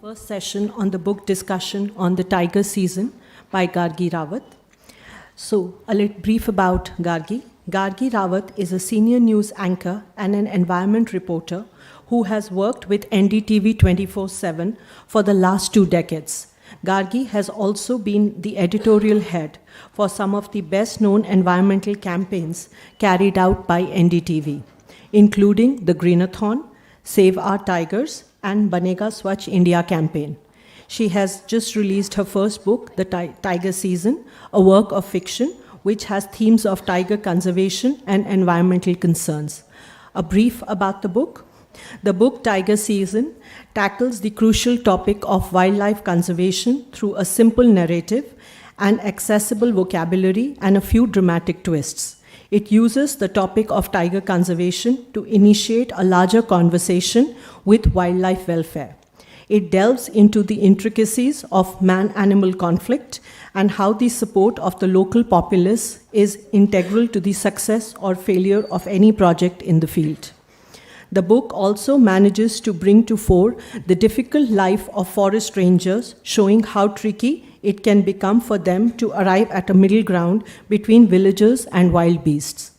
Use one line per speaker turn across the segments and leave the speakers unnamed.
First session on the book discussion on the tiger season by Gargi Rawat. So, a little brief about Gargi. Gargi Rawat is a senior news anchor and an environment reporter who has worked with NDTV 24/7 for the last 2 decades. Gargi has also been the editorial head for some of the best-known environmental campaigns carried out by NDTV, including the Greenathon, Save Our Tigers, and Banega Swachh India campaign. She has just released her first book, The Tiger Season, a work of fiction which has themes of tiger conservation and environmental concerns. A brief about the book. The book Tiger Season tackles the crucial topic of wildlife conservation through a simple narrative and accessible vocabulary and a few dramatic twists. It uses the topic of tiger conservation to initiate a larger conversation with wildlife welfare. It delves into the intricacies of man-animal conflict and how the support of the local populace is integral to the success or failure of any project in the field. The book also manages to bring to fore the difficult life of forest rangers, showing how tricky it can become for them to arrive at a middle ground between villagers and wild beasts.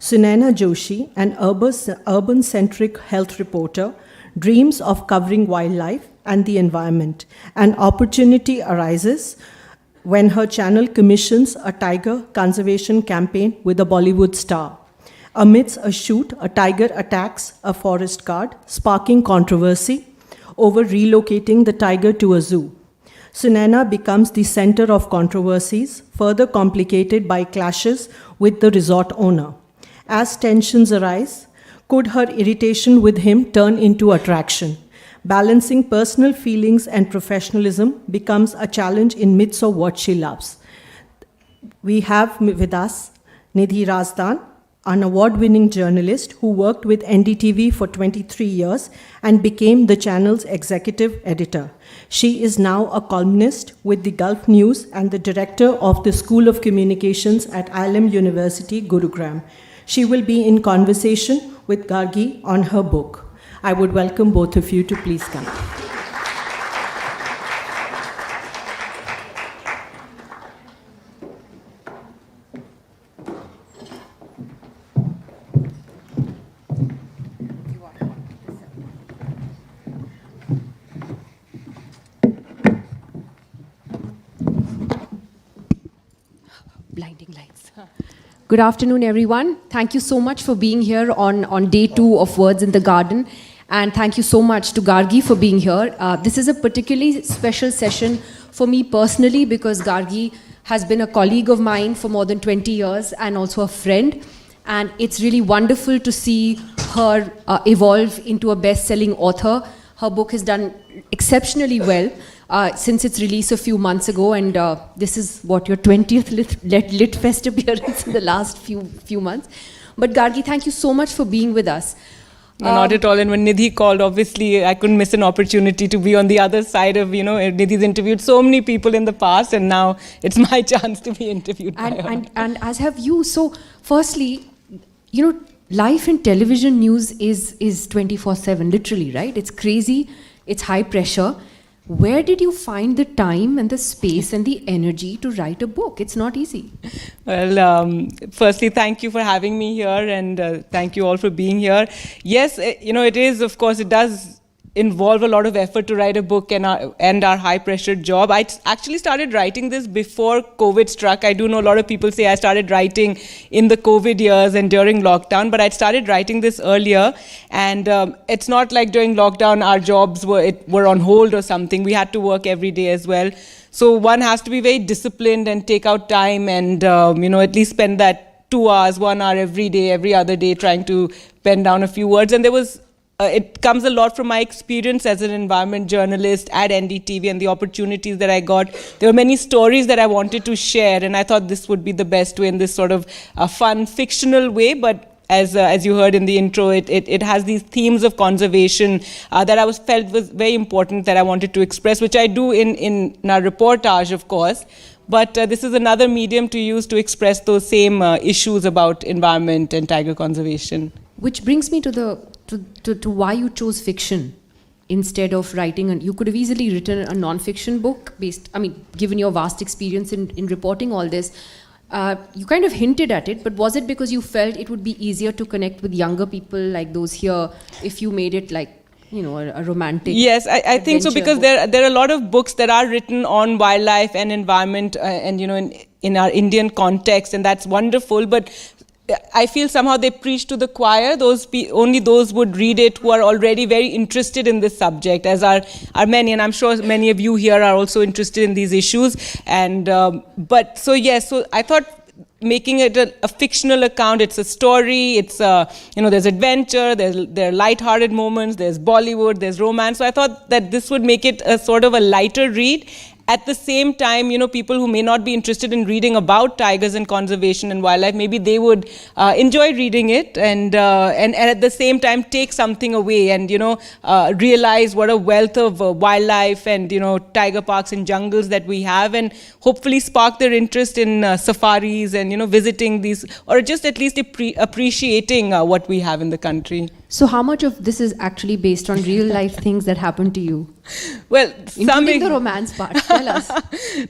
Sunaina Joshi, an urban-centric health reporter, dreams of covering wildlife and the environment. An opportunity arises when her channel commissions a tiger conservation campaign with a Bollywood star. Amidst a shoot, a tiger attacks a forest guard, sparking controversy over relocating the tiger to a zoo. Sunaina becomes the center of controversies, further complicated by clashes with the resort owner. As tensions arise, could her irritation with him turn into attraction? Balancing personal feelings and professionalism becomes a challenge in midst of what she loves. We have with us Nidhi Razdan, an award-winning journalist who worked with NDTV for 23 years and became the channel's executive editor. She is now a columnist with the Gulf News and the director of the School of Communications at ILM University, Gurugram. She will be in conversation with Gargi on her book. I would welcome both of you to please come.
Blinding lights. Good afternoon, everyone. Thank you so much for being here on day 2 of Words in the Garden. And thank you so much to Gargi for being here. This is a particularly special session for me personally because Gargi has been a colleague of mine for more than 20 years and also a friend. And it's really wonderful to see her evolve into a best-selling author. Her book has done exceptionally well since its release a few months ago, and this is what your 20th LitFest appearance in the last few months. But Gargi, thank you so much for being with us.
No, not at all. And when Nidhi called, obviously, I couldn't miss an opportunity to be on the other side of, Nidhi's interviewed so many people in the past, and now it's my chance to be interviewed by her.
And as have you. So, firstly, life in television news is 24/7, literally, right? It's crazy, it's high pressure. Where did you find the time and the space and the energy to write a book? It's not easy.
Well, firstly, thank you for having me here, and thank you all for being here. Yes, it is, of course, it does involve a lot of effort to write a book and our high-pressure job. I actually started writing this before COVID struck. I do know a lot of people say I started writing in the COVID years and during lockdown, but I started writing this earlier. And it's not like during lockdown our jobs were on hold or something. We had to work every day as well. So one has to be very disciplined and take out time and at least spend that 2 hours, 1 hour every day, every other day trying to pen down a few words. And there was it comes a lot from my experience as an environment journalist at NDTV and the opportunities that I got. There were many stories that I wanted to share, and I thought this would be the best way in this sort of fun, fictional way. But as you heard in the intro, it has these themes of conservation that I felt was very important that I wanted to express, which I do in our reportage, of course. But this is another medium to use to express those same issues about environment and tiger conservation.
Which brings me to why you chose fiction. instead of writing, you could have easily written a non-fiction book based, I mean, given your vast experience in reporting all this. You kind of hinted at it, but was it because you felt it would be easier to connect with younger people like those here if you made it like, you know, a romantic?
Yes, I think so, because
book?
there are a lot of books that are written on wildlife and environment, and you know, in our Indian context, and that's wonderful. But I feel somehow they preach to the choir. Only those would read it who are already very interested in this subject, as are many, and I'm sure many of you here are also interested in these issues. And but so yes, so I thought making it a fictional account. It's a story. It's you know, there's adventure. There are light-hearted moments. There's Bollywood. There's romance. So I thought that this would make it a sort of a lighter read. At the same time, you know, people who may not be interested in reading about tigers and conservation and wildlife, maybe they would enjoy reading it, and at the same time take something away, and you know, realize what a wealth of wildlife and, you know, tiger parks and jungles that we have, and hopefully spark their interest in safaris and, you know, visiting these, or just at least appreciating what we have in the country.
So how much of this is actually based on real life things that happened to you?
Well,
including the romance part. Tell us.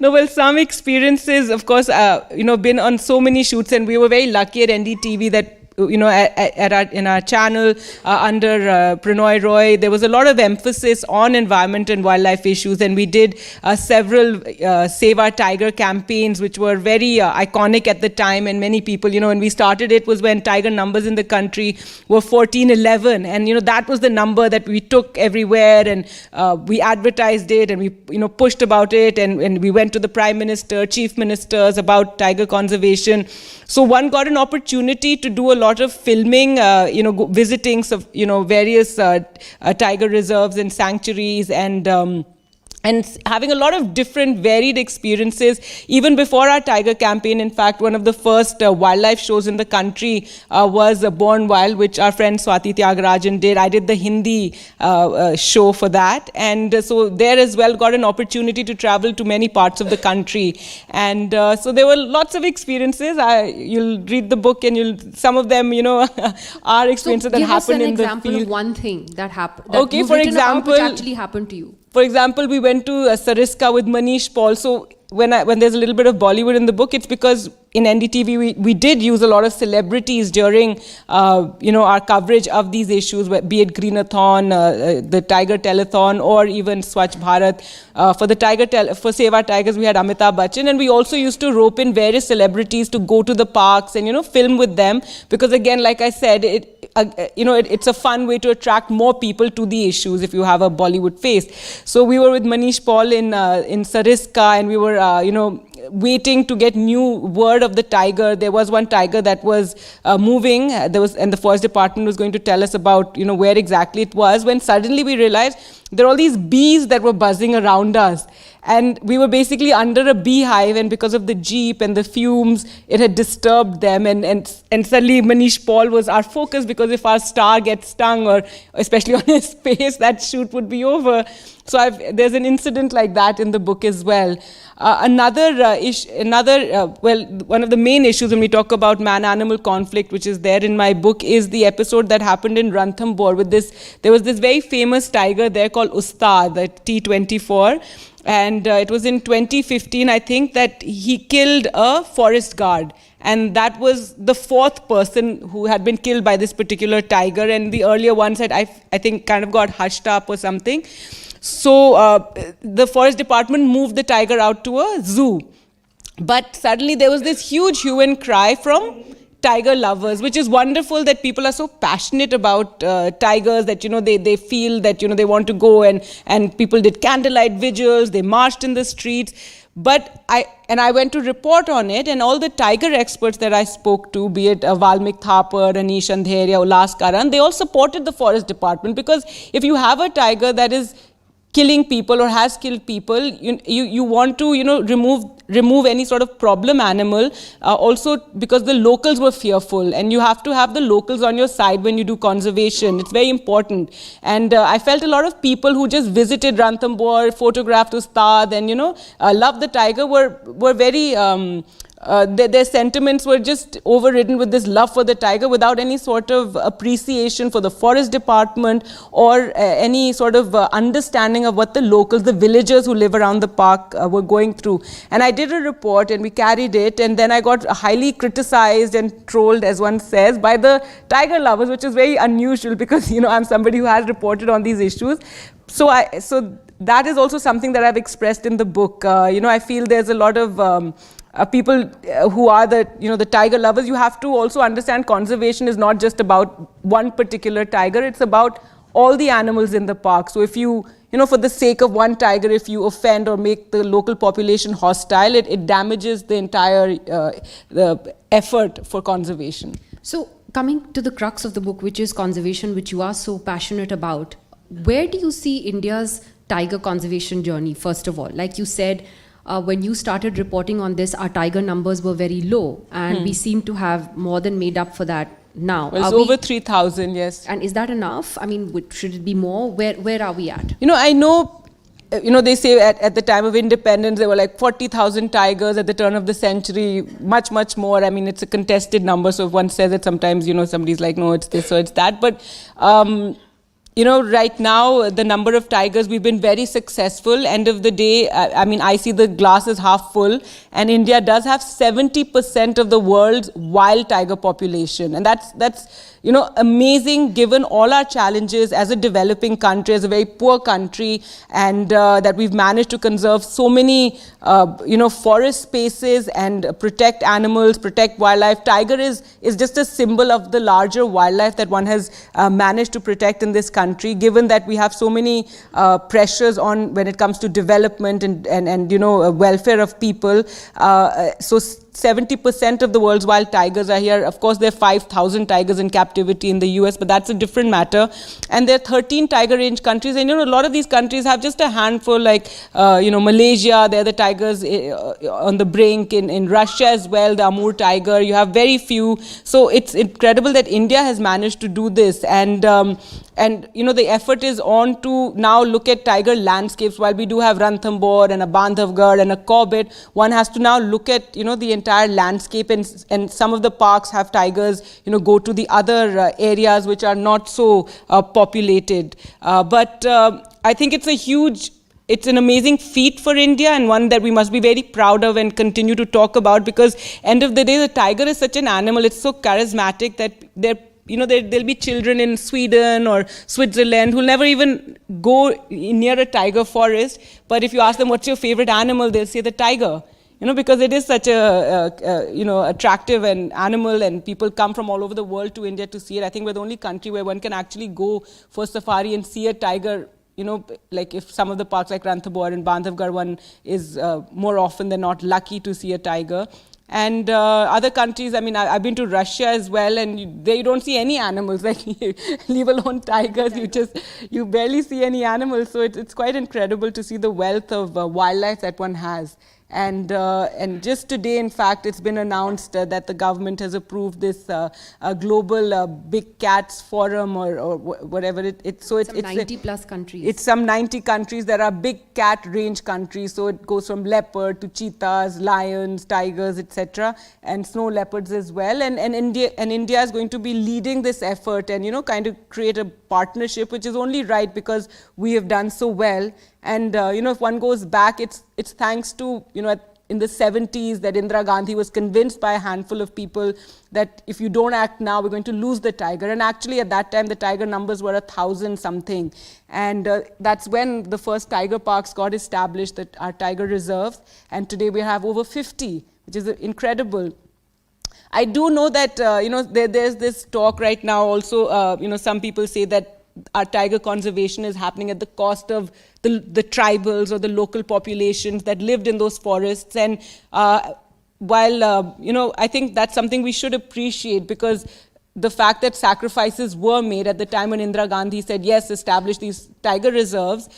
No, well, some experiences, of course, you know, been on so many shoots, and we were very lucky at NDTV that, you know, in our channel under Pranoy Roy, there was a lot of emphasis on environment and wildlife issues, and we did several Save Our Tiger campaigns, which were very iconic at the time, and many people, you know, when we started it was when tiger numbers in the country were 1411, and you know, that was the number that we took everywhere, and we advertised it, and we, you know, pushed about it, and we went to the Prime Minister, Chief Ministers about tiger conservation. So one got an opportunity to do a lot of filming, you know, visiting, you know, various tiger reserves and sanctuaries, and having a lot of different varied experiences. Even before our tiger campaign, in fact, one of the first wildlife shows in the country was Born Wild, which our friend Swati Tyagarajan did. I did the Hindi show for that, and so there as well got an opportunity to travel to many parts of the country, and so there were lots of experiences. You'll read the book, and some of them, you know, are experiences that happened in the field.
Give us an example of one thing that happened.
Okay, for example,
which actually happened to you.
For example, we went to Sariska with Manish Paul. So when there's a little bit of Bollywood in the book, it's because in NDTV we did use a lot of celebrities during you know, our coverage of these issues, be it Greenathon, the Tiger Telethon, or even Swachh Bharat. For Save Our Tigers, we had Amitabh Bachchan, and we also used to rope in various celebrities to go to the parks and, you know, film with them, because again, like I said, you know, it's a fun way to attract more people to the issues if you have a Bollywood face. So we were with Manish Paul in Sariska, and we were you know, waiting to get new word of the tiger. There was one tiger that was moving. And the forest department was going to tell us about, you know, where exactly it was, when suddenly we realized there are all these bees that were buzzing around us. And we were basically under a beehive, and because of the jeep and the fumes, it had disturbed them. And suddenly Manish Paul was our focus, because if our star gets stung, or especially on his face, that shoot would be over. So there's an incident like that in the book as well. One of the main issues when we talk about man-animal conflict, which is there in my book, is the episode that happened in Ranthambore. There was this very famous tiger there called Ustad, the T24. And it was in 2015, I think, that he killed a forest guard. And that was the fourth person who had been killed by this particular tiger. And the earlier ones had, I think, kind of got hushed up or something. So the forest department moved the tiger out to a zoo. But suddenly there was this huge hue and cry from tiger lovers, which is wonderful that people are so passionate about tigers that, you know, they feel that, you know, they want to go, and people did candlelight vigils, they marched in the streets. But I went to report on it, and all the tiger experts that I spoke to, be it Valmik Thapar, Anish Andheria, Ulas Karan, they all supported the forest department, because if you have a tiger that is killing people or has killed people, you want to, you know, remove any sort of problem animal, also because the locals were fearful, and you have to have the locals on your side when you do conservation. It's very important. And I felt a lot of people who just visited Ranthambore, photographed Ustad, and, you know, loved the tiger, were very their sentiments were just overridden with this love for the tiger without any sort of appreciation for the forest department or any sort of understanding of what the locals, the villagers who live around the park were going through. And I did a report and we carried it, and then I got highly criticized and trolled, as one says, by the tiger lovers, which is very unusual because, you know, I'm somebody who has reported on these issues. So that is also something that I've expressed in the book. You know, I feel there's a lot of people who are the tiger lovers. You have to also understand conservation is not just about one particular tiger. It's about all the animals in the park. So if you know, for the sake of one tiger, if you offend or make the local population hostile, it damages the entire the effort for conservation.
So coming to the crux of the book, which is conservation, which you are so passionate about, where do you see India's tiger conservation journey, first of all? Like you said, when you started reporting on this, our tiger numbers were very low, and we seem to have more than made up for that now.
Well, it's over 3,000, yes.
And is that enough? I mean, should it be more? Where are we at?
You know, I know, you know, they say at the time of independence, there were like 40,000 tigers at the turn of the century, much, much more. I mean, it's a contested number. So if one says it, sometimes, you know, somebody's like, no, it's this or it's that. But, you know, right now, the number of tigers, we've been very successful. End of the day, I mean, I see the glass is half full. And India does have 70% of the world's wild tiger population. And that's you know, amazing given all our challenges as a developing country, as a very poor country, and that we've managed to conserve so many, you know, forest spaces and protect animals, protect wildlife. Tiger is just a symbol of the larger wildlife that one has managed to protect in this country, given that we have so many pressures on when it comes to development and you know, welfare of people. So 70% of the world's wild tigers are here. Of course, there are 5,000 tigers in captivity in the US, but that's a different matter. And there are 13 tiger range countries. And, you know, a lot of these countries have just a handful, like, you know, Malaysia, there are the tigers on the brink. In Russia as well, the Amur tiger, you have very few. So it's incredible that India has managed to do this. And you know, the effort is on to now look at tiger landscapes. While we do have Ranthambore and a Bandhavgarh and a Corbett, one has to now look at, you know, the entire landscape, and some of the parks have tigers, you know, go to the other areas which are not so populated. But I think it's an amazing feat for India, and one that we must be very proud of and continue to talk about, because end of the day, the tiger is such an animal, it's so charismatic that there'll be children in Sweden or Switzerland who'll never even go near a tiger forest. But if you ask them, what's your favorite animal? They'll say the tiger. You know, because it is such a, you know, attractive an animal, and people come from all over the world to India to see it. I think we're the only country where one can actually go for safari and see a tiger. You know, like if some of the parks like Ranthambore and Bandhavgarh, one is more often than not lucky to see a tiger. And other countries, I mean, I've been to Russia as well, and you don't see any animals, like leave alone tigers, you barely see any animals. So it's quite incredible to see the wealth of wildlife that one has. And just today, in fact, it's been announced that the government has approved this global big cats forum or whatever it's. So it's
90 plus countries.
It's some 90 countries. There are big cat range countries. So it goes from leopard to cheetahs, lions, tigers, etc., and snow leopards as well. And India is going to be leading this effort, and, you know, kind of create a partnership, which is only right because we have done so well. And, you know, if one goes back, it's thanks to, you know, in the 70s that Indira Gandhi was convinced by a handful of people that if you don't act now, we're going to lose the tiger. And actually, at that time, the tiger numbers were 1,000 something. And that's when the first tiger parks got established, that our tiger reserves. And today we have over 50, which is incredible. I do know that, you know, there's this talk right now also, you know, some people say that our tiger conservation is happening at the cost of the tribals or the local populations that lived in those forests. And while, you know, I think that's something we should appreciate, because the fact that sacrifices were made at the time when Indira Gandhi said, yes, establish these tiger reserves,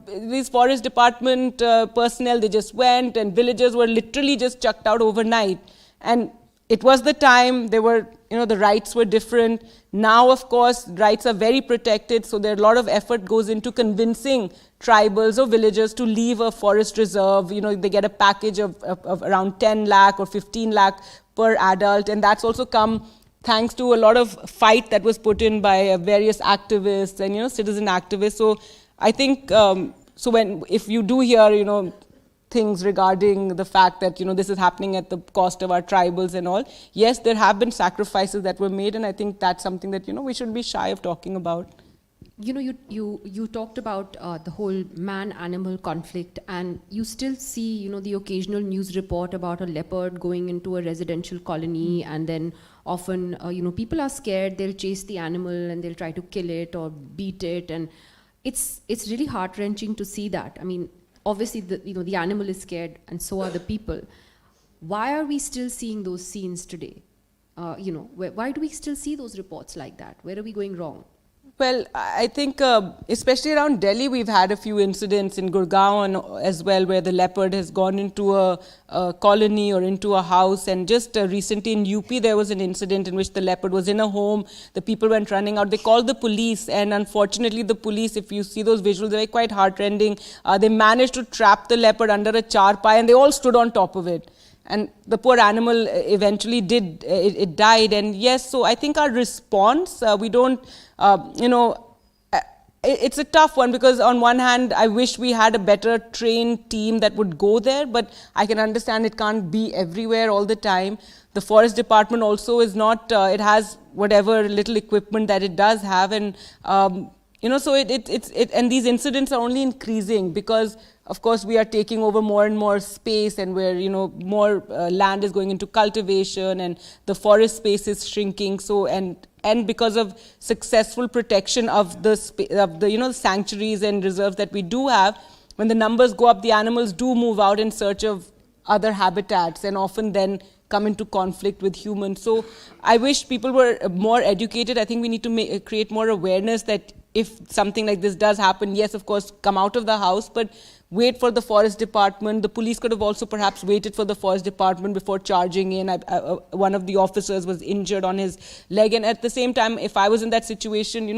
these forest department personnel, they just went, and villagers were literally just chucked out overnight. And it was the time, there were, the rights were different. Now, of course, rights are very protected, so there are a lot of effort goes into convincing tribals or villagers to leave a forest reserve. They get a package of around 10 lakh or 15 lakh per adult, and that's also come thanks to a lot of fight that was put in by various activists and, citizen activists. So I think, if you do hear, things regarding the fact that this is happening at the cost of our tribals and all, yes, there have been sacrifices that were made, and I think that's something that we shouldn't be shy of talking about.
You talked about the whole man-animal conflict, and you still see the occasional news report about a leopard going into a residential colony, and then often people are scared, they'll chase the animal and they'll try to kill it or beat it, and it's really heart-wrenching to see that. I mean, obviously the animal is scared and so are the people. Why are we still seeing those scenes today? Why do we still see those reports like that? Where are we going wrong?
Well, I think especially around Delhi, we've had a few incidents in Gurgaon as well, where the leopard has gone into a colony or into a house. And just recently in UP, there was an incident in which the leopard was in a home. The people went running out. They called the police, and unfortunately, the police, if you see those visuals, they're quite heartrending. They managed to trap the leopard under a charpai, and they all stood on top of it. And the poor animal eventually it died. And yes, so I think our response, we don't, it's a tough one, because on one hand, I wish we had a better trained team that would go there, but I can understand it can't be everywhere all the time. The forest department also is not, it has whatever little equipment that it does have, and so and these incidents are only increasing because, of course, we are taking over more and more space, and where more land is going into cultivation, and the forest space is shrinking. So and because of successful protection of the sanctuaries and reserves that we do have, when the numbers go up, the animals do move out in search of other habitats, and often then come into conflict with humans. So I wish people were more educated. I think we need to create more awareness that if something like this does happen, yes, of course, come out of the house, but wait for the forest department. The police could have also perhaps waited for the forest department before charging in. One of the officers was injured on his leg, and at the same time, if I was in that situation,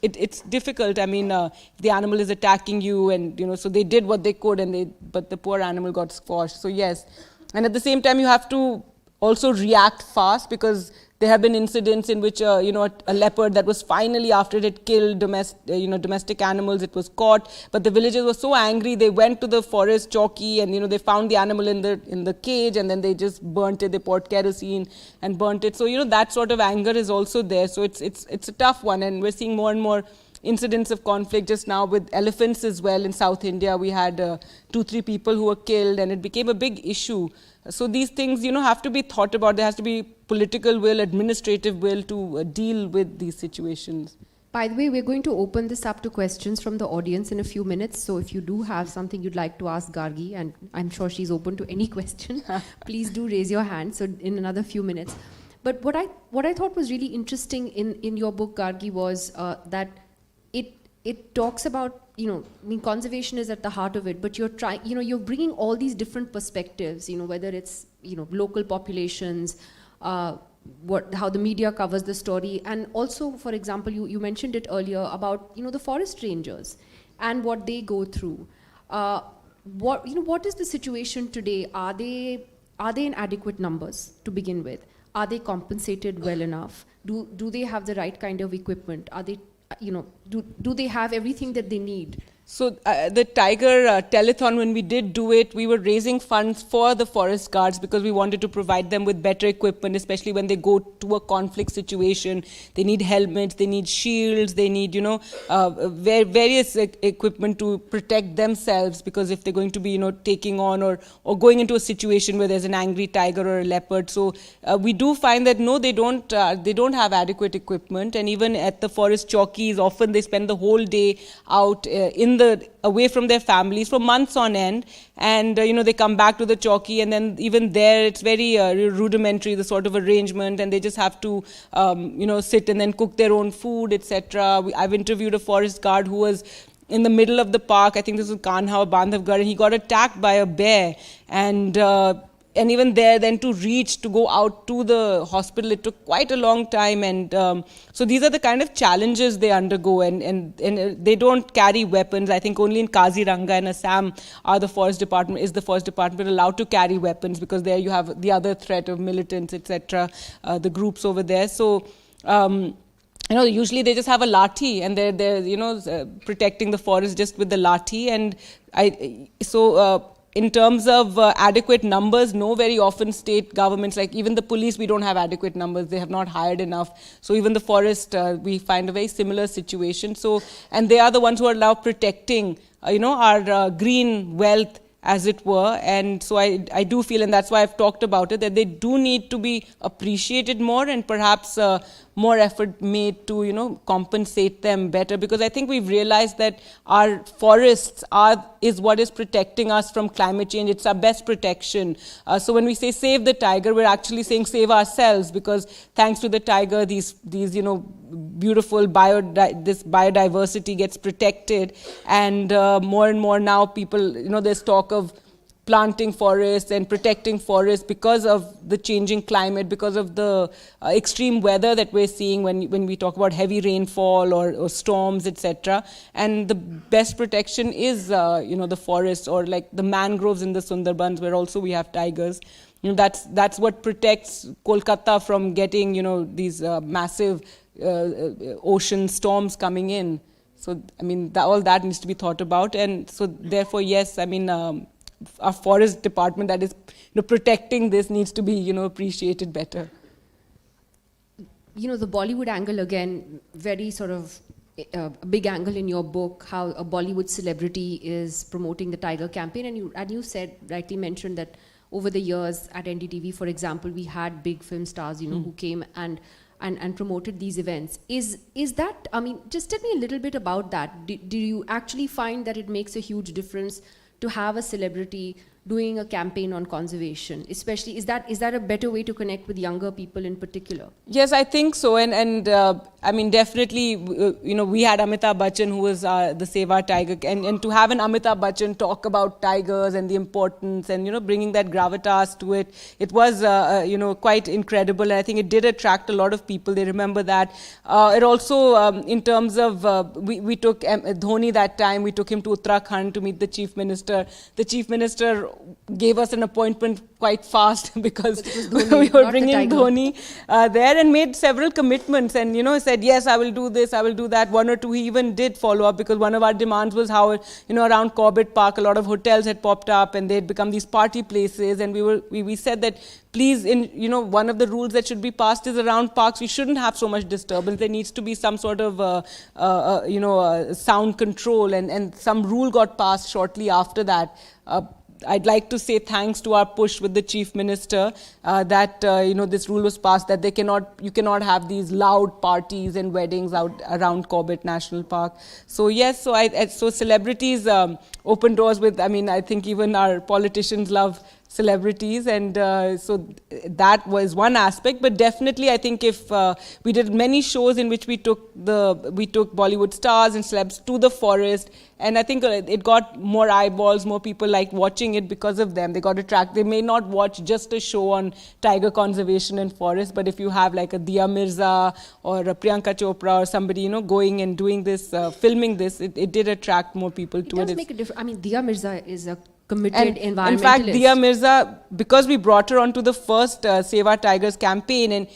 it's difficult. I mean, the animal is attacking you, and so they did what they could, but the poor animal got squashed. So yes, and at the same time, you have to also react fast, because there have been incidents in which a leopard that was finally, after it had killed domestic animals, it was caught. But the villagers were so angry, they went to the forest chowki, and they found the animal in the cage, and then they just burnt it. They poured kerosene and burnt it. So that sort of anger is also there. So it's a tough one, and we're seeing more and more incidents of conflict just now with elephants as well. In South India, we had 2-3 people who were killed, and it became a big issue. So these things, have to be thought about. There has to be political will, administrative will to deal with these situations.
By the way, we're going to open this up to questions from the audience in a few minutes. So if you do have something you'd like to ask Gargi, and I'm sure she's open to any question, please do raise your hand. So in another few minutes. But what I thought was really interesting in your book, Gargi, was that it talks about, conservation is at the heart of it, but you're trying, you're bringing all these different perspectives, whether it's, local populations, how the media covers the story, and also, for example, you mentioned it earlier about, the forest rangers and what they go through. What is the situation today? Are they in adequate numbers to begin with? Are they compensated well enough? Do they have the right kind of equipment? Are they, do they have everything that they need?
So the Tiger Telethon, when we did do it, we were raising funds for the forest guards because we wanted to provide them with better equipment, especially when they go to a conflict situation. They need helmets, they need shields, they need, various equipment to protect themselves, because if they're going to be, taking on or going into a situation where there's an angry tiger or a leopard. So we do find that, no, they don't have adequate equipment. And even at the forest chowkis, often they spend the whole day out away from their families for months on end, and they come back to the chowki, and then even there it's very rudimentary, the sort of arrangement, and they just have to sit and then cook their own food, etc. I've interviewed a forest guard who was in the middle of the park, I think this was Kanha or Bandhavgarh, and he got attacked by a bear, and and even there, then to reach, to go out to the hospital, it took quite a long time. And so these are the kind of challenges they undergo, and they don't carry weapons. I think only in Kaziranga and Assam is the forest department allowed to carry weapons, because there you have the other threat of militants, etc., the groups over there. So usually they just have a lathi, and they're protecting the forest just with the lathi. And in terms of adequate numbers, no, very often state governments, like even the police, we don't have adequate numbers. They have not hired enough. So even the forest, we find a very similar situation. So, and they are the ones who are now protecting, our green wealth, as it were. And so I do feel, and that's why I've talked about it, that they do need to be appreciated more, and perhaps more effort made to, compensate them better, because I think we've realized that our forests is what is protecting us from climate change. It's our best protection. So when we say save the tiger, we're actually saying save ourselves, because thanks to the tiger, these beautiful this biodiversity gets protected, and more now people, there's talk of planting forests and protecting forests because of the changing climate, because of the extreme weather that we're seeing when we talk about heavy rainfall or storms, etc. And the best protection is, the forest, or like the mangroves in the Sundarbans, where also we have tigers. That's what protects Kolkata from getting, these massive ocean storms coming in. So, all that needs to be thought about. And so, therefore, yes, our forest department that is protecting this needs to be appreciated better.
The Bollywood angle, again, very sort of a big angle in your book, how a Bollywood celebrity is promoting the Tiger campaign. And you said, rightly mentioned, that over the years at NDTV, for example, we had big film stars, who came and promoted these events. Is that, just tell me a little bit about that. Do you actually find that it makes a huge difference to have a celebrity doing a campaign on conservation? Especially, is that a better way to connect with younger people in particular?
Yes, I think so. And definitely, we had Amitabh Bachchan, who was the Save Our Tiger, and to have an Amitabh Bachchan talk about tigers and the importance, and bringing that gravitas to it, it was quite incredible. And I think it did attract a lot of people. They remember that. It also, in terms of, we took Dhoni that time, we took him to Uttarakhand to meet the Chief Minister. The Chief Minister gave us an appointment quite fast, because
Dhoni,
we were bringing Dhoni there, and made several commitments, and said, yes, I will do this, I will do that. One or two he even did follow up, because one of our demands was how around Corbett Park a lot of hotels had popped up and they'd become these party places, and we said that please, one of the rules that should be passed is around parks we shouldn't have so much disturbance. There needs to be some sort of sound control, and some rule got passed shortly after that. I'd like to say thanks to our push with the Chief Minister that this rule was passed, that you cannot have these loud parties and weddings out around Corbett National Park. So yes, so celebrities open doors with. I think even our politicians love celebrities, and so that was one aspect. But definitely, I think if we did many shows in which we took Bollywood stars and celebs to the forest, and I think it got more eyeballs, more people liked watching it because of them. They got attracted. They may not watch just a show on tiger conservation and forest, but if you have like a Dia Mirza or a Priyanka Chopra or somebody, going and doing this, filming this, it did attract more people to it.
It does make a difference. Dia Mirza is a committed environmentalist.
In fact, Dia Mirza, because we brought her onto the first Save Our Tigers campaign, and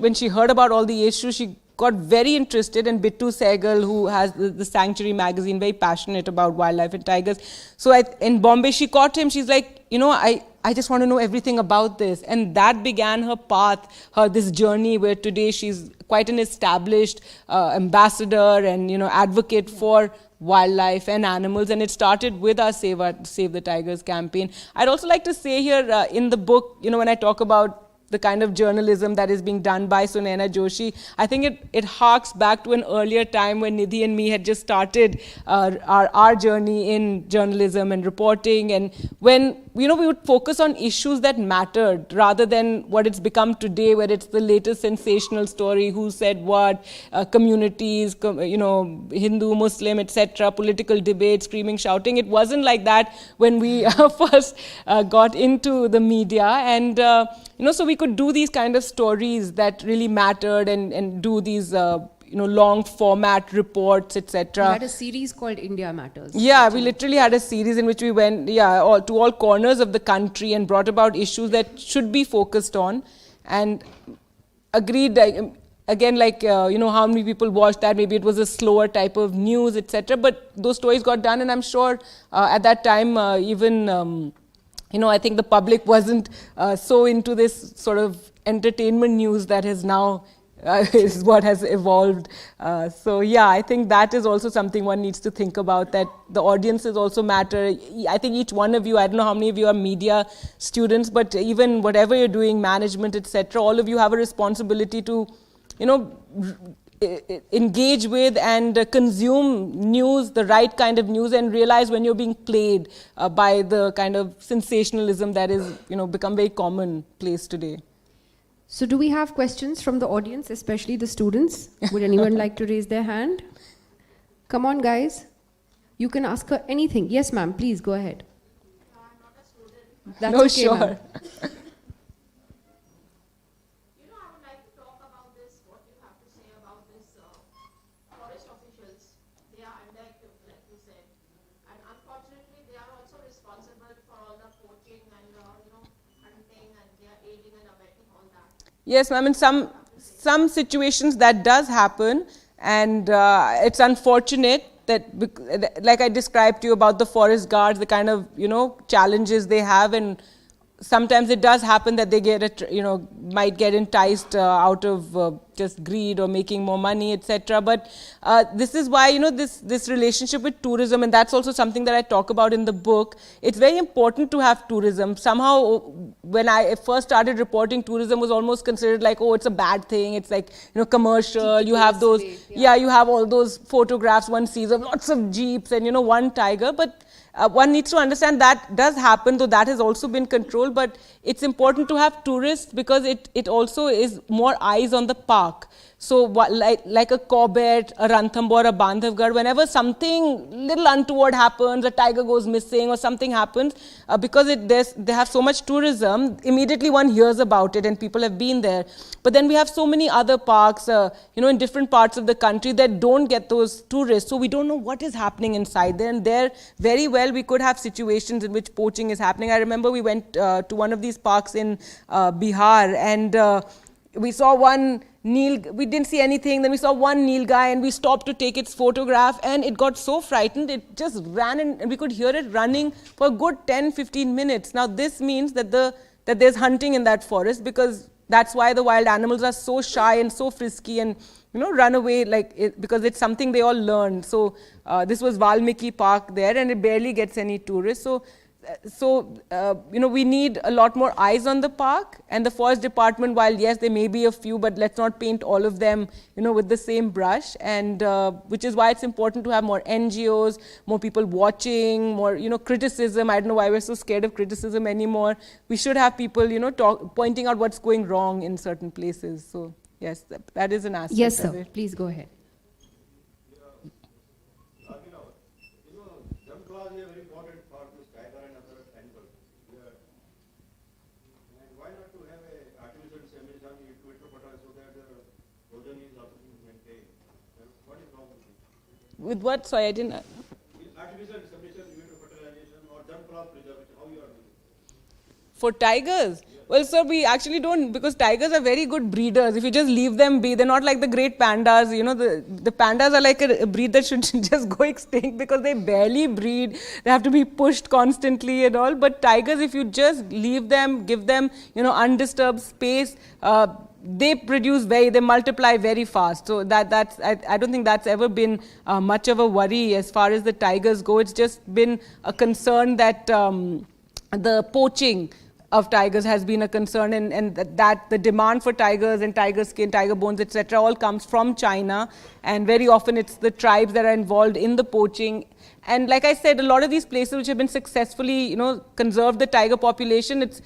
when she heard about all the issues, she got very interested. And Bittu Sehgal, who has the Sanctuary magazine, very passionate about wildlife and tigers. So in Bombay, she caught him. She's like, I just want to know everything about this. And that began her path, this journey where today she's quite an established ambassador and, advocate for wildlife and animals. And it started with our Save the Tigers campaign. I'd also like to say here in the book, when I talk about the kind of journalism that is being done by Sunaina Joshi. I think it harks back to an earlier time when Nidhi and me had just started our journey in journalism and reporting, and when we would focus on issues that mattered rather than what it's become today, where it's the latest sensational story, who said what, communities, Hindu, Muslim, etc., political debate, screaming, shouting. It wasn't like that when we first got into the media, and so we could do these kind of stories that really mattered, and do these long format reports, etc.
You had a series called India Matters.
Yeah, we literally had a series in which we went to all corners of the country and brought about issues that should be focused on, and agreed. Again, how many people watched that? Maybe it was a slower type of news, etc. But those stories got done, and I'm sure at that time I think the public wasn't so into this sort of entertainment news that has now is what has evolved. I think that is also something one needs to think about, that the audiences also matter. I think each one of you, I don't know how many of you are media students, but even whatever you're doing, management, etc., all of you have a responsibility to, engage with and consume news, the right kind of news, and realize when you're being played by the kind of sensationalism that is, become very commonplace today.
So do we have questions from the audience, especially the students? Would anyone like to raise their hand? Come on, guys. You can ask her anything. Yes, ma'am, please go ahead.
No, I'm not a student.
That's
No,
okay,
sure.
ma'am.
I would like to talk about this, what you have to say about this forest officials. They are underequipped, like you said. And unfortunately, they are also responsible for all the poaching and, hunting, and they are aiding and abetting all that.
Yes, ma'am. In some situations that does happen, and it's unfortunate that, like I described to you about the forest guards, the kind of challenges they have, and sometimes it does happen that they might get enticed out of just greed or making more money, etc. But this is why this relationship with tourism, and that's also something that I talk about in the book. It's very important to have tourism. Somehow, when I first started reporting, tourism was almost considered like, oh, it's a bad thing. It's like commercial. You have those, you have all those photographs one sees of lots of jeeps and one tiger, but one needs to understand that does happen, though that has also been controlled, but it's important to have tourists because it also is more eyes on the park. So like a Corbett, a Ranthambore, a Bandhavgarh, whenever something little untoward happens, a tiger goes missing or something happens, because they have so much tourism, immediately one hears about it and people have been there. But then we have so many other parks, in different parts of the country that don't get those tourists. So we don't know what is happening inside there. And there, very well, we could have situations in which poaching is happening. I remember we went to one of these parks in Bihar, and we saw one we didn't see anything. Then we saw one nilgai, and we stopped to take its photograph, and it got so frightened, it just ran, and we could hear it running for a good 10-15 minutes. Now this means that there's hunting in that forest, because that's why the wild animals are so shy and so frisky and run away, because it's something they all learn. So this was Valmiki Park there, and it barely gets any tourists. So we need a lot more eyes on the park, and the forest department, while yes, there may be a few, but let's not paint all of them, with the same brush. And which is why it's important to have more NGOs, more people watching, more, criticism. I don't know why we're so scared of criticism anymore. We should have people, pointing out what's going wrong in certain places. So yes, that is an aspect
Yes,
of
sir.
it.
Please go ahead.
With what? Sorry, I didn't.
Artificial insemination, fertilization, or germ-plasm preservation, how you are doing?
For tigers? Well, sir, we actually don't, because tigers are very good breeders. If you just leave them be, they're not like the great pandas. The pandas are like a breed that should just go extinct, because they barely breed. They have to be pushed constantly and all. But tigers, if you just leave them, give them, undisturbed space, they multiply very fast. So I don't think that's ever been much of a worry as far as the tigers go. It's just been a concern that the poaching of tigers has been a concern, and that the demand for tigers and tiger skin, tiger bones, etc., all comes from China, and very often it's the tribes that are involved in the poaching. And like I said, a lot of these places which have been successfully, conserved the tiger population, it's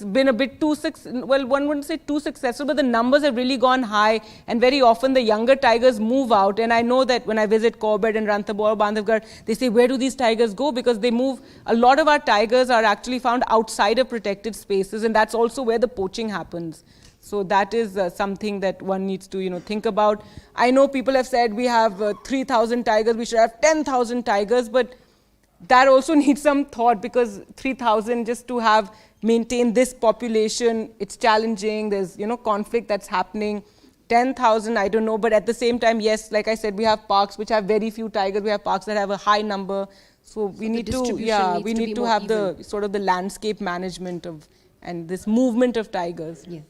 been a bit too, well, one wouldn't say too successful, but the numbers have really gone high, and very often the younger tigers move out. And I know that when I visit Corbett and Ranthambore, Bandhavgarh, they say, where do these tigers go? Because they move. A lot of our tigers are actually found outside of protected spaces, and that's also where the poaching happens. So that is something that one needs to, think about. I know people have said we have 3,000 tigers, we should have 10,000 tigers, but that also needs some thought, because 3,000 just to maintain this population, it's challenging. There's, conflict that's happening. 10,000, I don't know, but at the same time, yes, like I said, we have parks which have very few tigers. We have parks that have a high number. So we need to have the sort of the landscape management of and this movement of tigers.
Yes.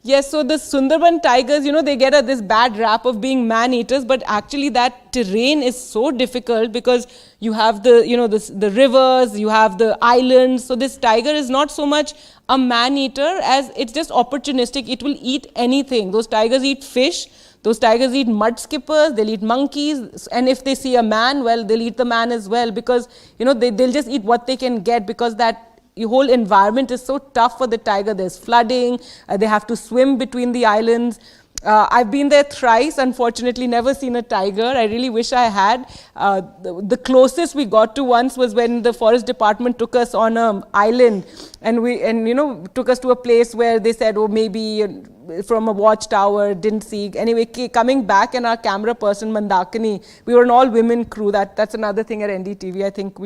Yes, so the Sundarban tigers, they get this bad rap of being man-eaters, but actually that terrain is so difficult because you have the rivers, you have the islands. So this tiger is not so much a man-eater as it's just opportunistic. It will eat anything. Those tigers eat fish. Those tigers eat mud skippers, they'll eat monkeys, and if they see a man, well, they'll eat the man as well, because, they'll just eat what they can get, because that whole environment is so tough for the tiger. There's flooding, they have to swim between the islands. I've been there thrice, unfortunately never seen a tiger. I really wish I had. The closest we got to once was when the forest department took us on an island, and took us to a place where they said, oh, maybe from a watchtower, didn't see. Anyway, coming back, and our camera person, Mandakini, we were an all-women crew. That's another thing at NDTV. I think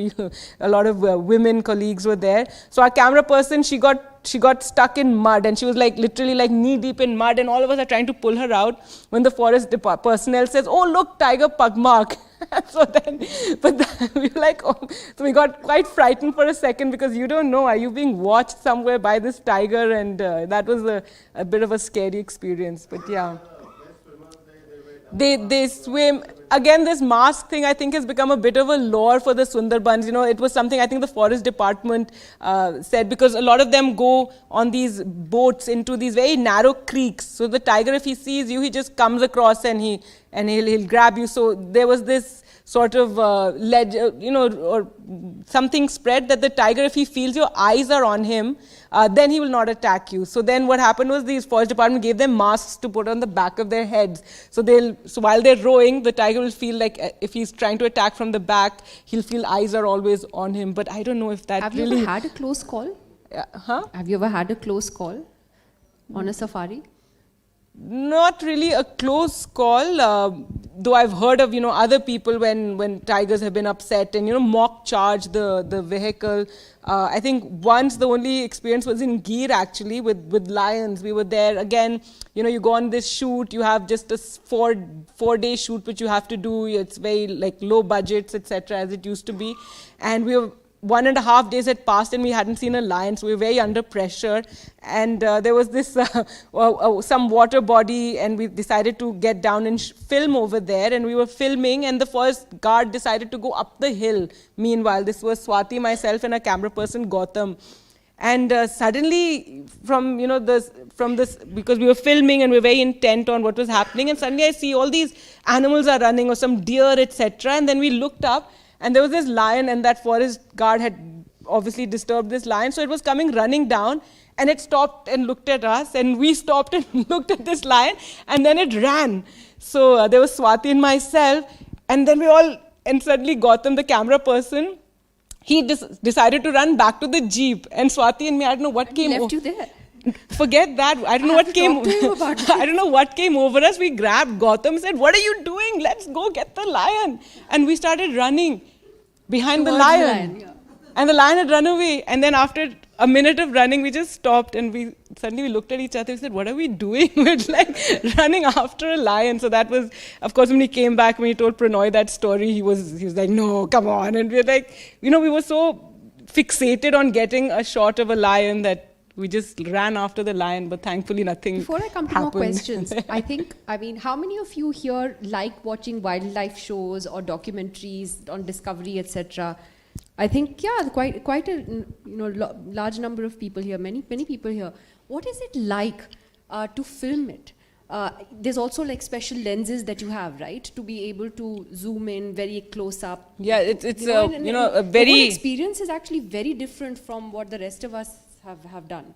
a lot of women colleagues were there. So our camera person, she got stuck in mud, and she was literally knee-deep in mud, and all of us are trying to pull her out when the forest personnel says, oh, look, tiger pug mark. So then, we were oh, so we got quite frightened for a second, because you don't know, are you being watched somewhere by this tiger? And that was a bit of a scary experience, but yeah. They swim. Again, this mask thing, I think, has become a bit of a lore for the Sundarbans. It was something I think the forest department said, because a lot of them go on these boats into these very narrow creeks. So the tiger, if he sees you, he just comes across and he'll grab you. So there was this sort of or something spread that the tiger, if he feels your eyes are on him, then he will not attack you. So then what happened was the forest department gave them masks to put on the back of their heads. So while they're rowing, the tiger will feel like if he's trying to attack from the back, he'll feel eyes are always on him. But I don't know if that
Have
really...
you ever had a close call? Have you ever had a close call on a safari?
Not really a close call, though I've heard of, other people when tigers have been upset and, mock charge the vehicle. I think once the only experience was in Gir, actually, with lions. We were there. Again, you go on this shoot, you have just a four-day shoot which you have to do. It's very low budgets, etc., as it used to be. And we were 1.5 days had passed and we hadn't seen a lion, so we were very under pressure. And there was this some water body, and we decided to get down and film over there. And we were filming, and the forest guard decided to go up the hill. Meanwhile, this was Swati, myself, and a camera person, Gautam. And suddenly, from this, because we were filming and we were very intent on what was happening, and suddenly I see all these animals are running, or some deer, etc. And then we looked up, and there was this lion, and that forest guard had obviously disturbed this lion. So it was coming running down, and it stopped and looked at us, and we stopped and looked at this lion, and then it ran. So there was Swati and myself, and then and suddenly Gautam, the camera person, he decided to run back to the jeep, and Swati and me, I don't know what came over.
Left you there.
Forget that. I don't know what came. I don't know what came over us. We grabbed Gautam, said, "What are you doing? Let's go get the lion!" And we started running behind the lion. And the lion had run away. And then after a minute of running, we just stopped, and we suddenly looked at each other. We said, "What are we doing?" We're running after a lion. So that was, of course, when he came back, when he told Pranoy that story, he was like, "No, come on!" And we were like, we were so fixated on getting a shot of a lion that we just ran after the lion, but thankfully nothing
Before I come to
happened.
more questions, I mean, how many of you here like watching wildlife shows or documentaries on Discovery, etc.? I think, yeah, quite a large number of people here, many people here. What is it like to film it? There's also like special lenses that you have, right, to be able to zoom in very close up.
Yeah, it's
and
a
the
very
whole experience is actually very different from what the rest of us have done.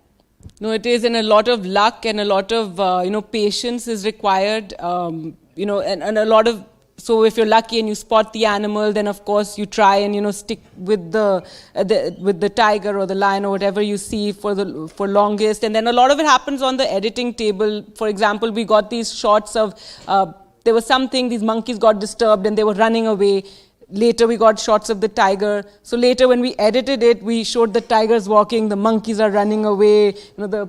No, it is, and a lot of luck and a lot of patience is required. And a lot of, so if you're lucky and you spot the animal, then of course you try and stick with the tiger or the lion or whatever you see for longest. And then a lot of it happens on the editing table. For example, we got these shots of there was something, these monkeys got disturbed and they were running away. Later we got shots of the tiger. So later when we edited it, we showed the tigers walking, the monkeys are running away. The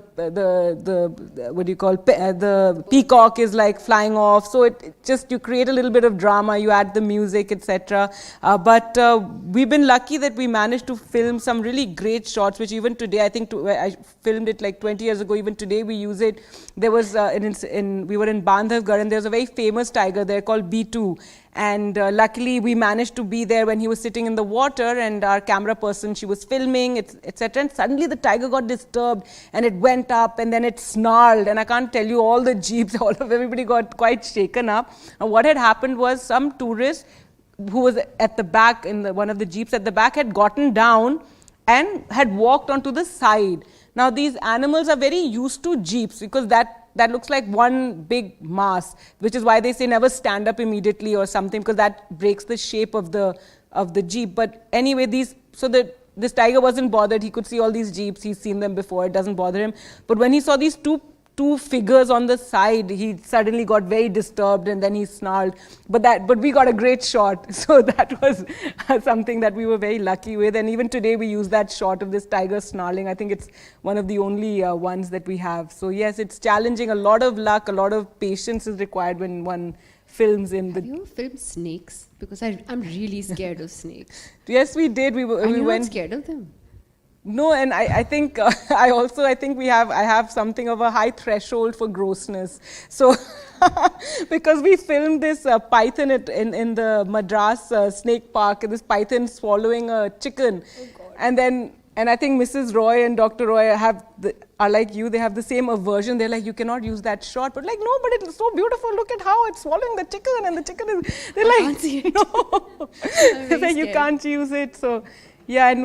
peacock is like flying off. So it just, you create a little bit of drama, you add the music, etc. But we've been lucky that we managed to film some really great shots, which even today, I think I filmed it like 20 years ago. Even today we use it. There was we were in Bandhavgarh, and there's a very famous tiger there called B2. And luckily we managed to be there when he was sitting in the water, and our camera person, she was filming, etc. And suddenly the tiger got disturbed and it went up and then it snarled, and I can't tell you, all the jeeps, everybody got quite shaken up. And what had happened was some tourist who was at the back, in one of the jeeps at the back, had gotten down and had walked onto the side. Now these animals are very used to jeeps because that looks like one big mass, which is why they say never stand up immediately or something, because that breaks the shape of the jeep. But anyway, this tiger wasn't bothered. He could see all these jeeps. He's seen them before. It doesn't bother him. But when he saw these two figures on the side, he suddenly got very disturbed and then he snarled. But we got a great shot. So that was something that we were very lucky with. And even today we use that shot of this tiger snarling. I think it's one of the only ones that we have. So yes, it's challenging. A lot of luck, a lot of patience is required when one films in the...
Have you ever filmed snakes? Because I'm really scared of snakes.
Yes, we did. We
You're
went...
not scared of them?
No, and I think I think I have something of a high threshold for grossness. So because we filmed this python in the Madras snake park, this python swallowing a chicken, and I think Mrs. Roy and Dr. Roy are like you. They have the same aversion. They're like, you cannot use that shot. But like, no, but it's so beautiful. Look at how it's swallowing the chicken, and the chicken is. They're like,
can't see it.
No, they're like, you can't use it. So. Yeah, and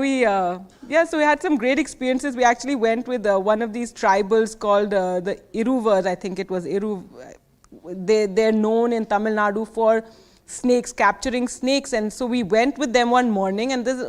so we had some great experiences. We actually went with one of these tribals called the Iruvars, I think it was They're known in Tamil Nadu for snakes, capturing snakes. And so we went with them one morning, and this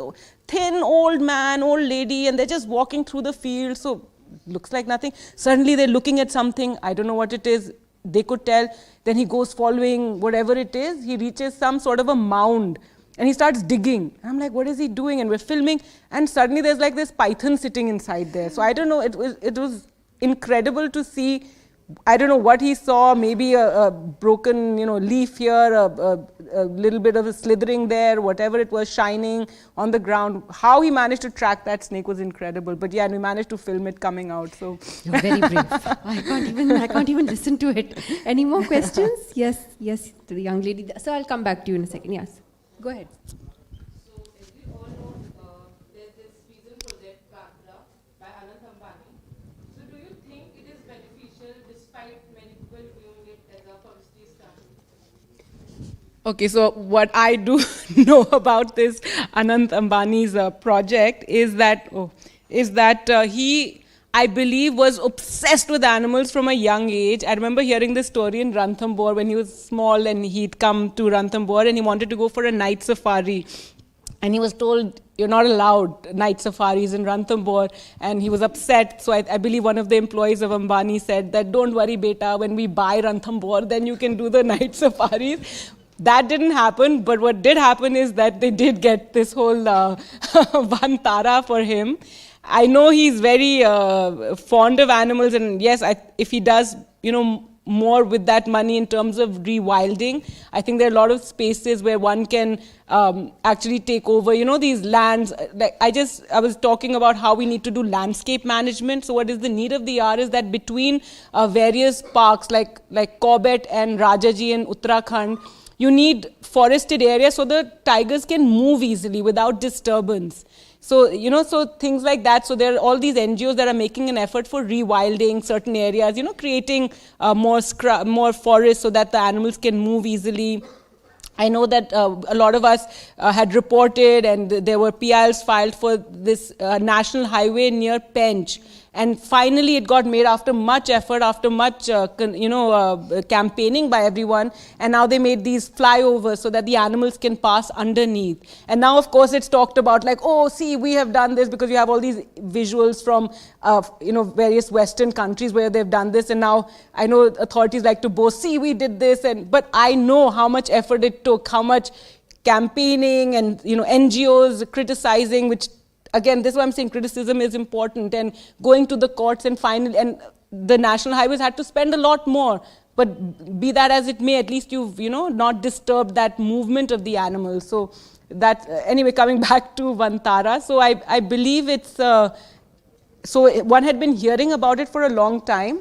thin old man, old lady, and they're just walking through the field. So looks like nothing. Suddenly they're looking at something. I don't know what it is. They could tell. Then he goes following whatever it is. He reaches some sort of a mound. And he starts digging. And I'm like, what is he doing? And we're filming. And suddenly there's like this python sitting inside there. So I don't know, it was incredible to see. I don't know what he saw, maybe a broken leaf here, a little bit of a slithering there, whatever it was, shining on the ground. How he managed to track that snake was incredible. But yeah, and we managed to film it coming out. So
you're very brave. I can't even listen to it. Any more questions? Yes, to the young lady. So I'll come back to you in a second. Yes. Go ahead.
So, as we all know, there's this Vision Project Gagra by Anant Ambani. So, do you think it is beneficial despite many people viewing it as a publicity stunt?
Okay, so what I do know about this Anant Ambani's project is that he, I believe, was obsessed with animals from a young age. I remember hearing this story in Ranthambore when he was small, and he'd come to Ranthambore and he wanted to go for a night safari. And he was told, you're not allowed night safaris in Ranthambore. And he was upset. So I believe one of the employees of Ambani said that, don't worry, beta, when we buy Ranthambore, then you can do the night safaris. That didn't happen, but what did happen is that they did get this whole Vantara for him. I know he's very fond of animals, and yes, if he does, more with that money in terms of rewilding. I think there are a lot of spaces where one can actually take over, these lands. Like I was talking about how we need to do landscape management. So what is the need of the hour is that between various parks like Corbett and Rajaji in Uttarakhand, you need forested areas so the tigers can move easily without disturbance. So, so things like that. So there are all these NGOs that are making an effort for rewilding certain areas, creating more forests so that the animals can move easily. I know that a lot of us had reported, and there were PILs filed for this national highway near Pench. And finally, it got made after much effort, after much campaigning by everyone. And now they made these flyovers so that the animals can pass underneath. And now, of course, it's talked about like, oh, see, we have done this, because you have all these visuals from various Western countries where they've done this. And now I know authorities like to boast, see, we did this. But I know how much effort it took, how much campaigning and NGOs criticizing, which again, this is what I'm saying, criticism is important, and going to the courts and finally, and the national highways had to spend a lot more. But be that as it may, at least you've, not disturbed that movement of the animals. So that, anyway, coming back to Vantara. So I believe it's, so one had been hearing about it for a long time.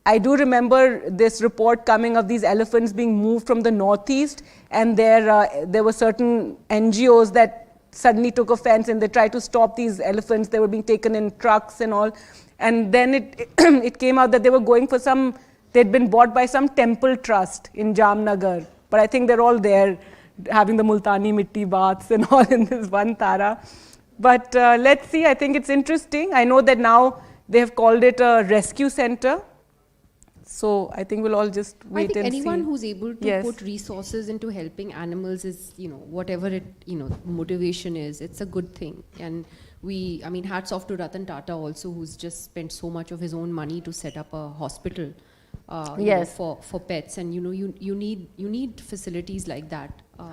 I do remember this report coming of these elephants being moved from the northeast, and there were certain NGOs that suddenly took offense and they tried to stop these elephants. They were being taken in trucks and all. And then it came out that they were going for they'd been bought by some temple trust in Jamnagar. But I think they're all there having the Multani Mitti baths and all in this Vantara. But let's see, I think it's interesting. I know that now they have called it a rescue center. So I think we'll all just wait and see.
I think anyone who's able to
Yes.
put resources into helping animals is, whatever it, motivation is, it's a good thing. And hats off to Ratan Tata also, who's just spent so much of his own money to set up a hospital
Yes.
for pets. And, you need facilities like that.
So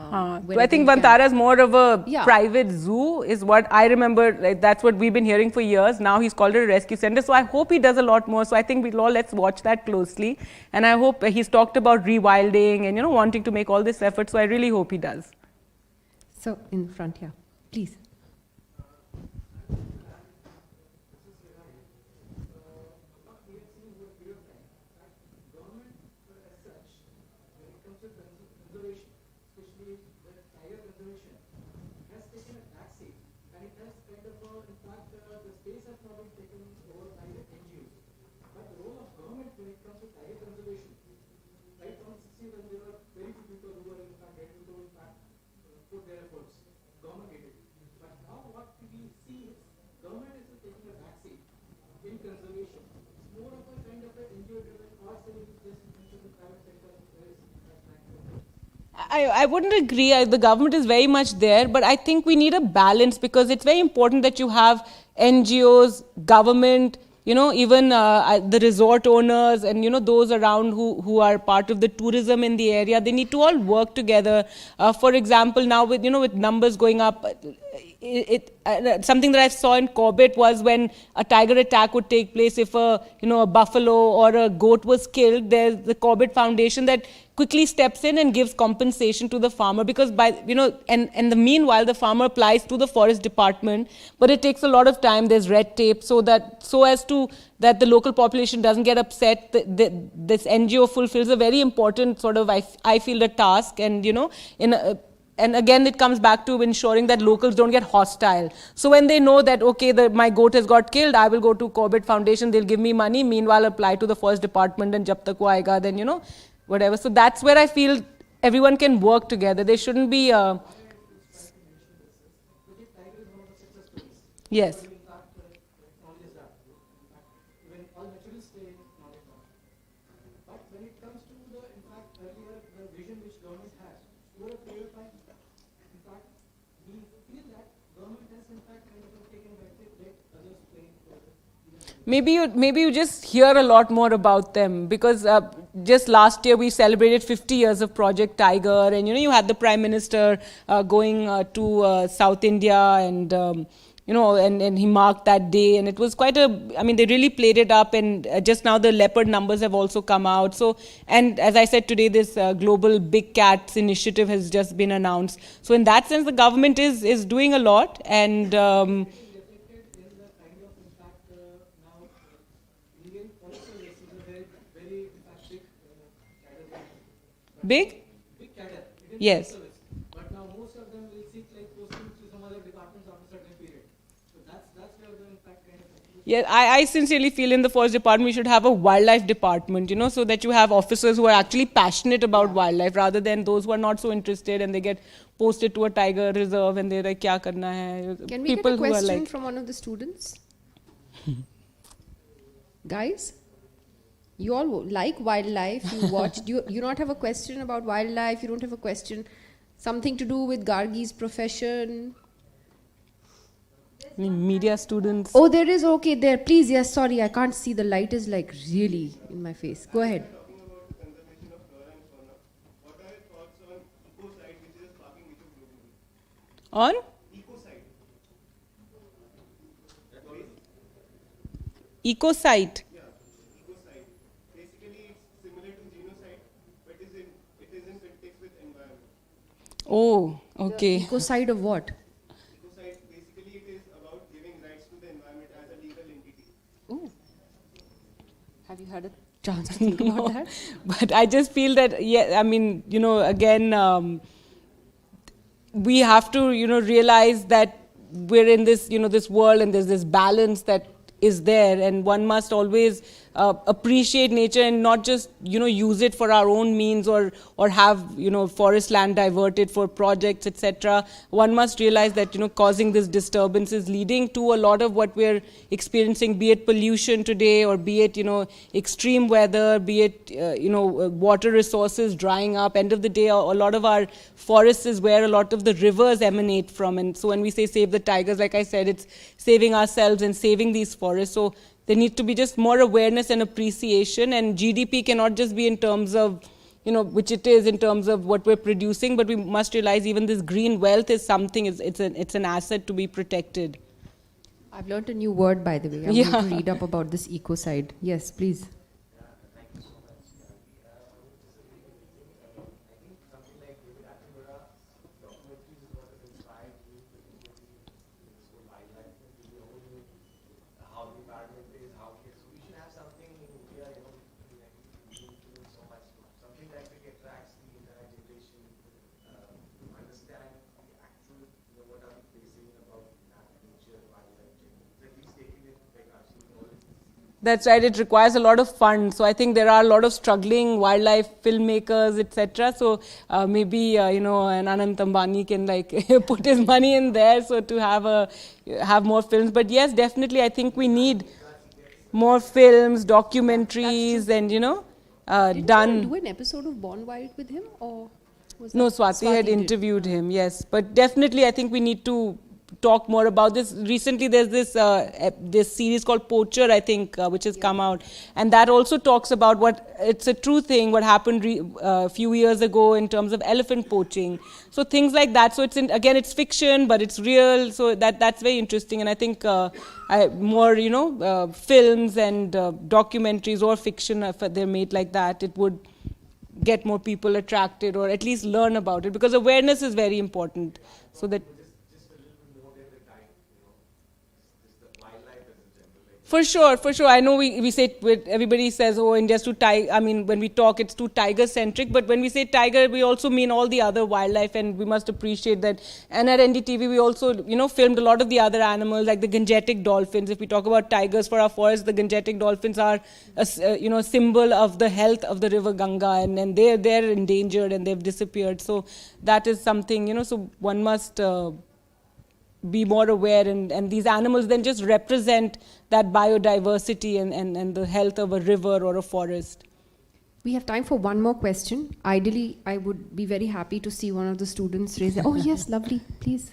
wherever
I think
you can.
Vantara is more of a
Yeah.
private zoo, is what I remember. Like, that's what we've been hearing for years. Now he's called it a rescue center. So I hope he does a lot more. So I think let's watch that closely. And I hope he's talked about rewilding and, wanting to make all this effort. So I really hope he does.
So, in the front here, please. I wouldn't agree. The government is very much there, but I think we need a balance, because it's very important that you have NGOs, government, even the resort owners and, those around who are part of the tourism in the area. They need to all work together. For example, now with numbers going up, something that I saw in Corbett was when a tiger attack would take place, if a buffalo or a goat was killed, there's the Corbett Foundation that quickly steps in and gives compensation to the farmer, because and the meanwhile the farmer applies to the forest department, but it takes a lot of time. There's red tape, so that the local population doesn't get upset. This NGO fulfills a very important sort of, I feel, a task, and and again, it comes back to ensuring that locals don't get hostile. So when they know that, okay, my goat has got killed, I will go to Corbett Foundation, they'll give me money, meanwhile apply to the forest department, and jab tak wo aayega, then, whatever. So that's where I feel everyone can work together. There shouldn't be yes. Maybe you just hear a lot more about them, because just last year we celebrated 50 years of Project Tiger, and you had the Prime Minister going to South India, and
and he marked that day, and it was quite I mean, they really played it up, and just now the leopard numbers have also come out. So, and as I said today, this global big cats initiative has just been announced. So in that sense, the government is doing a lot, and big? Yes.
But now most of them will seek like posting to some other departments after a certain period. So that's where the impact kind of.
Yeah, I sincerely feel in the forest department we should have a wildlife department, so that you have officers who are actually passionate about wildlife rather than those who are not so interested and they get posted to a tiger reserve and they're like, kya karna hai?
Can we get a question from one of the students? Guys? You all like wildlife, you watch. Do you not have a question about wildlife? You don't have a question, something to do with Gargi's profession?
Media students.
Oh, there is, okay, there. Please, yes, sorry, I can't see. The light is like really in my face. Go ahead.
On? Ecocide. Oh, okay.
Ecocide of what?
Ecocide, basically it is about giving rights to the environment as a legal entity.
Oh. Have you had a chance to think about that?
But I just feel that, yeah, I mean, again, we have to, realize that we're in this, this world, and there's this balance that is there, and one must always appreciate nature and not just use it for our own means or have forest land diverted for projects, etc. One must realize that causing this disturbance is leading to a lot of what we're experiencing, be it pollution today or be it extreme weather, be it water resources drying up. End of the day, a lot of our forests is where a lot of the rivers emanate from, and so when we say save the tigers, like I said, it's saving ourselves and saving these forests. So there needs to be just more awareness and appreciation, and GDP cannot just be in terms of, which it is in terms of what we're producing, but we must realize even this green wealth is something, it's an asset to be protected.
I've learned a new word, by the way. I'm going to read up about this ecocide. Yes, please.
That's right, it requires a lot of funds. So I think there are a lot of struggling wildlife filmmakers, etc. So maybe, an Anant Ambani can put his money in there so to have more films. But yes, definitely, I think we need more films, documentaries, and, done.
Did you do an episode of Born Wild with him? Or was
No,
that
Swati had
did?
interviewed him, yes. But definitely, I think we need to talk more about this. Recently, there's this series called Poacher, I think, which has come out. And that also talks about it's a true thing, what happened a few years ago in terms of elephant poaching. So things like that. So again, it's fiction, but it's real. So that's very interesting. And I think more, films and documentaries or fiction, if they're made like that, it would get more people attracted or at least learn about it, because awareness is very important. So that For sure. I know we say, everybody says, oh, India's too tiger. I mean, when we talk, it's too tiger-centric. But when we say tiger, we also mean all the other wildlife, and we must appreciate that. And at NDTV, we also, filmed a lot of the other animals, like the Gangetic dolphins. If we talk about tigers for our forests, the Gangetic dolphins are, a symbol of the health of the river Ganga, and they're endangered and they've disappeared. So that is something, so one must be more aware, and these animals then just represent that biodiversity and the health of a river or a forest.
We have time for one more question. Ideally, I would be very happy to see one of the students raise their... Oh, yes, lovely. Please.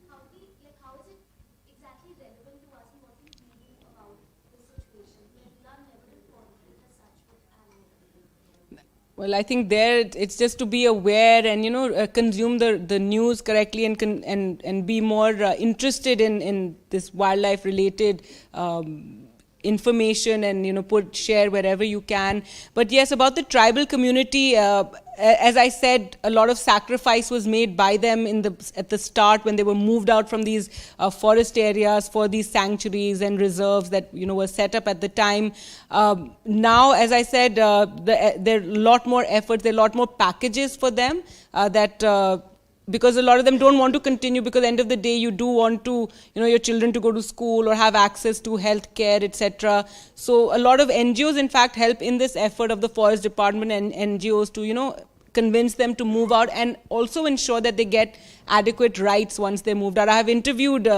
How do we
Well, I think there it's just to be aware and consume the news correctly and be more interested in this wildlife related information and share wherever you can. But yes, about the tribal community, as I said, a lot of sacrifice was made by them at the start when they were moved out from these forest areas for these sanctuaries and reserves that were set up at the time. Now, as I said, there are a lot more efforts, there are a lot more packages for them because a lot of them don't want to continue, because at the end of the day you do want to your children to go to school or have access to health care, etc. So a lot of NGOs in fact help in this effort of the Forest Department and NGOs to convince them to move out and also ensure that they get adequate rights once they moved out. I have interviewed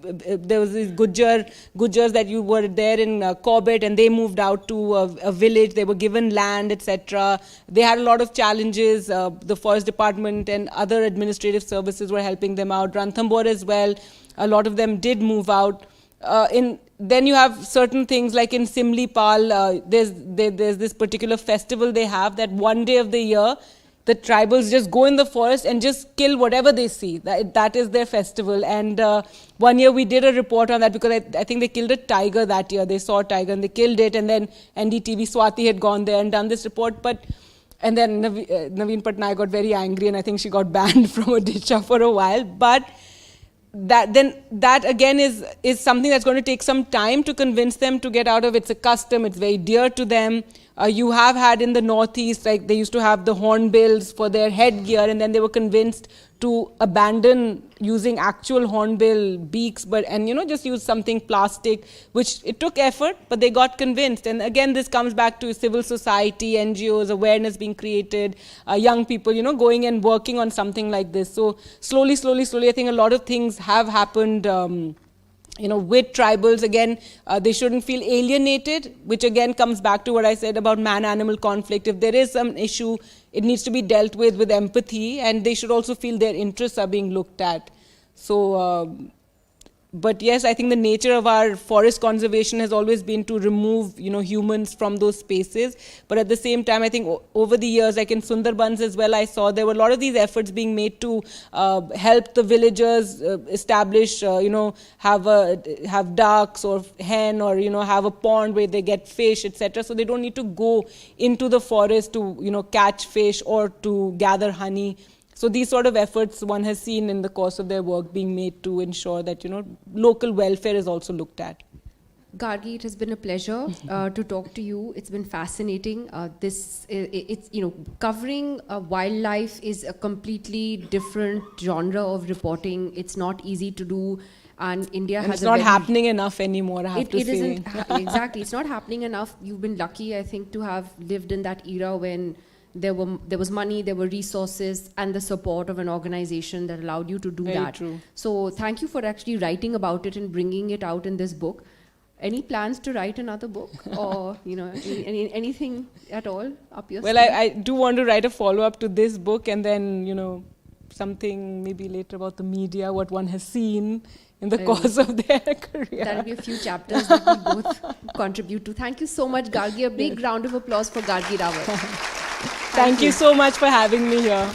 there was these Gujars that you were there in Corbett, and they moved out to a village. They were given land, etc. They had a lot of challenges. The Forest Department and other administrative services were helping them out. Ranthambore as well. A lot of them did move out. Then you have certain things like in Simlipal, there's this particular festival they have that one day of the year, the tribals just go in the forest and just kill whatever they see. That is their festival. And one year we did a report on that because I think they killed a tiger that year. They saw a tiger and they killed it. And then NDTV Swati had gone there and done this report. And then Naveen Patnaik got very angry, and I think she got banned from Odisha for a while. But that again is something that's going to take some time to convince them to get out of. It's a custom, it's very dear to them. You have had in the Northeast, like they used to have the hornbills for their headgear, and then they were convinced to abandon using actual hornbill beaks, and just use something plastic, which it took effort, but they got convinced. And again, this comes back to civil society, NGOs, awareness being created, young people, going and working on something like this. So slowly, I think a lot of things have happened. With tribals, again, they shouldn't feel alienated, which again comes back to what I said about man-animal conflict. If there is some issue, it needs to be dealt with empathy, and they should also feel their interests are being looked at. So, but yes, I think the nature of our forest conservation has always been to remove, humans from those spaces. But at the same time, I think over the years, like in Sundarbans as well, I saw there were a lot of these efforts being made to help the villagers establish, have ducks or hen, or have a pond where they get fish, etc. So they don't need to go into the forest to catch fish or to gather honey. So these sort of efforts one has seen in the course of their work being made to ensure that local welfare is also looked at.
Gargi, it has been a pleasure to talk to you. It's been fascinating. Covering wildlife is a completely different genre of reporting. It's not easy to do, and India has.
It's not happening enough anymore. I have to say. It
isn't exactly. It's not happening enough. You've been lucky, I think, to have lived in that era when there was money, there were resources, and the support of an organization that allowed you to do
Very
that.
True.
So thank you for actually writing about it and bringing it out in this book. Any plans to write another book, or anything at all up your sleeve?
Well, I do want to write a follow-up to this book, and then something maybe later about the media, what one has seen in the course of their career.
There'll be a few chapters that we both contribute to. Thank you so much, Gargi. A big round of applause for Gargi Rawat.
Thank you so much for having me here.